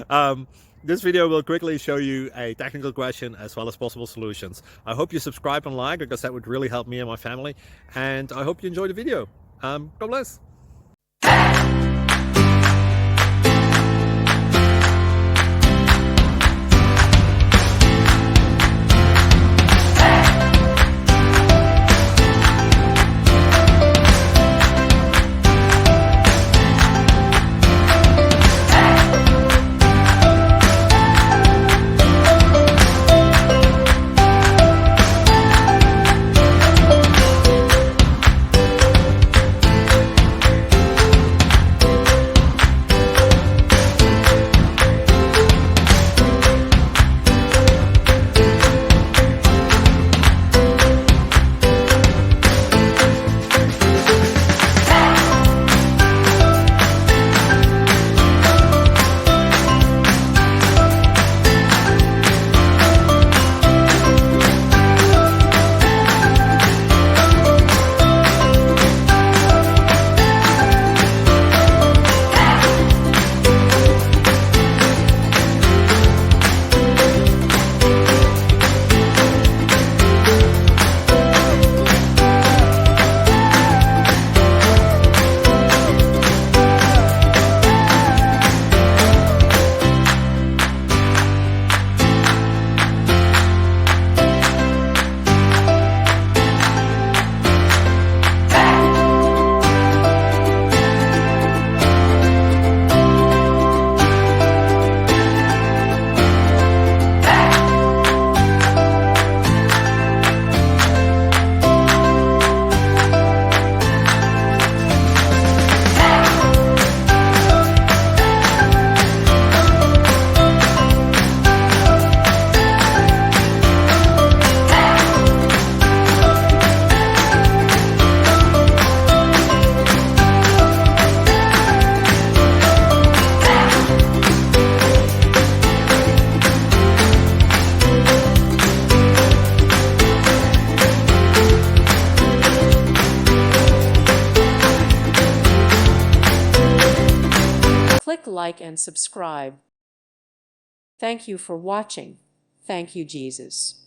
um, this video will quickly show you a technical question as well as possible solutions. I hope you subscribe and like, because that would really help me and my family. And I hope you enjoy the video. God bless. Click like and subscribe. Thank you for watching. Thank you, Jesus.